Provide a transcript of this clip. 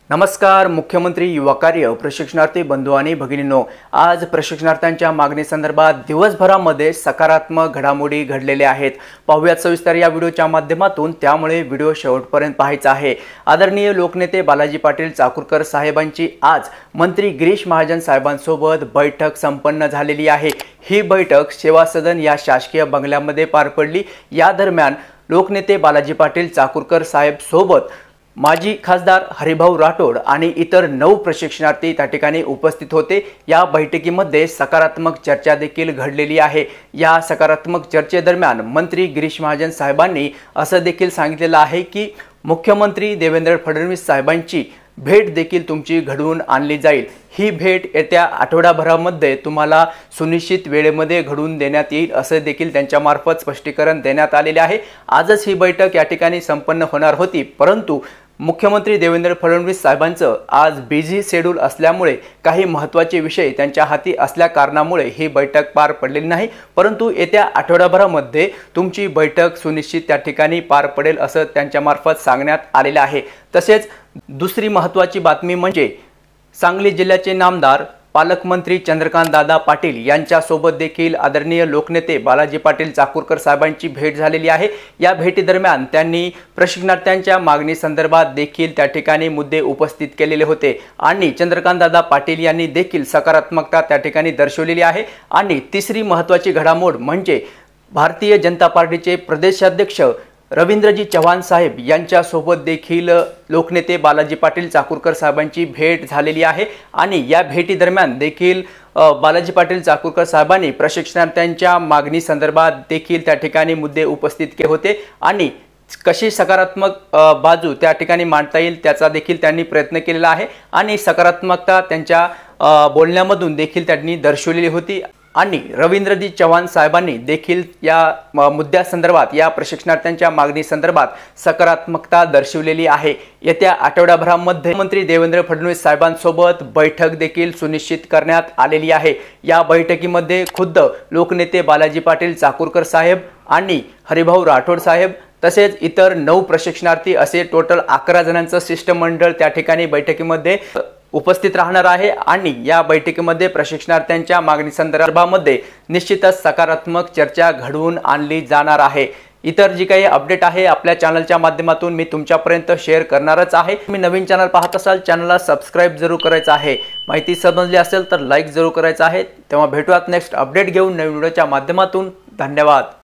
नमस्कार। मुख्यमंत्री युवा कार्य प्रशिक्षणार्थी बंधू आणि भगिनींनो, आज प्रशिक्षणार्थ्यांच्या मागणीसंदर्भात दिवसभरामध्ये सकारात्मक घडामोडी घडलेल्या आहेत। पाहूयात सविस्तर या व्हिडिओच्या माध्यमातून, त्यामुळे व्हिडिओ शेवटपर्यंत पाहायचा आहे। आदरणीय लोकनेते बालाजी पाटील चाकूरकर साहेबांची आज मंत्री गिरीश महाजन साहेबांसोबत बैठक संपन्न झालेली आहे। ही बैठक सेवा सदन या शासकीय बंगल्यामध्ये पार पडली। या दरम्यान लोकनेते बालाजी पाटील चाकूरकर साहेब सोबत माजी खासदार हरिभाऊ राठोड आणि इतर 9 प्रशिक्षणार्थी त्या ठिकाणी उपस्थित होते। या बैठकीमध्ये सकारात्मक चर्चा देखील घडलेली आहे। या सकारात्मक चर्चेदरम्यान मंत्री गिरीश महाजन साहेबांनी असं देखील सांगितलेलं आहे की मुख्यमंत्री देवेंद्र फडणवीस साहेबांची भेट देखील तुमची घडवून आणली जाईल। ही भेट येत्या आठवडाभरामध्ये तुम्हाला सुनिश्चित वेळेमध्ये घडवून देण्यात येईल असं देखील त्यांच्या मार्फत स्पष्टीकरण देण्यात आलेले आहे। आजच ही बैठक या ठिकाणी संपन्न होणार होती, परंतु मुख्यमंत्री देवेंद्र फडणवीस साहेबांचं आज बिझी शेड्यूल असल्यामुळे काही महत्त्वाचे विषय त्यांच्या हाती असल्या कारणामुळे ही बैठक पार पडलेली नाही, परंतु येत्या आठवडाभरामध्ये तुमची बैठक सुनिश्चित त्या ठिकाणी पार पडेल असं त्यांच्या मार्फत सांगण्यात आलेले आहे। तसेच दुसरी महत्त्वाची बातमी म्हणजे सांगली जिल्ह्याचे नामदार पालकमंत्री चंद्रकांत दादा पाटील यांच्यासोबत देखील आदरणीय लोकनेते बालाजी पाटील चाकूरकर साहेबांची भेट झालेली आहे। या भेटीदरम्यान त्यांनी प्रशिक्षणार्थ्यांच्या मागणी संदर्भात देखील त्या ठिकाणी मुद्दे उपस्थित केलेले होते आणि चंद्रकांत दादा पाटील यांनी देखील सकारात्मकता त्या ठिकाणी दर्शवलेली आहे। आणि तिसरी महत्त्वाची घडामोड म्हणजे भारतीय जनता पार्टीचे प्रदेशाध्यक्ष रवींद्रजी चव्हाण साहेब यांच्यासोबत देखील लोकनेते बालाजी पाटील चाकूरकर साहेबांची भेट झालेली आहे। आणि या भेटी दरम्यान देखील बालाजी पाटील चाकूरकर साहेबांनी प्रशिक्षणार्थ्यांच्या मागणी संदर्भात देखील त्या ठिकाणी मुद्दे उपस्थित केले होते आणि कशी सकारात्मक बाजू त्या ठिकाणी मांडता येईल त्याचा देखील त्यांनी प्रयत्न केलेला आहे आणि सकारात्मकता त्यांच्या बोलण्यामधून देखील त्यांनी दर्शवलेली होती। आणि रवींद्रजी चव्हाण साहेबांनी देखील या मुद्द्यासंदर्भात या प्रशिक्षणार्थ्यांच्या मागणी संदर्भात सकारात्मकता दर्शवलेली आहे। येत्या आठवडाभरामध्ये मंत्री देवेंद्र फडणवीस साहेबांसोबत बैठक देखील सुनिश्चित करण्यात आलेली आहे। या बैठकीमध्ये खुद्द लोकनेते बालाजी पाटील चाकूरकर साहेब आणि हरिभाऊ राठोड साहेब तसेच इतर 9 प्रशिक्षणार्थी असे टोटल 11 जणांचं शिष्टमंडळ त्या ठिकाणी बैठकीमध्ये उपस्थित राहणार आहे। आणि या बैठकीमध्ये प्रशिक्षणार्थ्यांच्या मागणी संदर्भामध्ये निश्चितच सकारात्मक चर्चा घडवून आणली जाणार आहे। इतर जी काही अपडेट आहे आपल्या चॅनलच्या माध्यमातून मी तुमच्यापर्यंत शेअर करणारच आहे। तुम्ही नवीन चॅनल पाहत असाल, चॅनलला सबस्क्राइब जरूर करायचं आहे। माहिती समजली असेल तर लाईक जरूर करायचं आहे। तेव्हा भेटूयात नेक्स्ट अपडेट घेऊन नवीन व्हिडिओच्या माध्यमातून। धन्यवाद।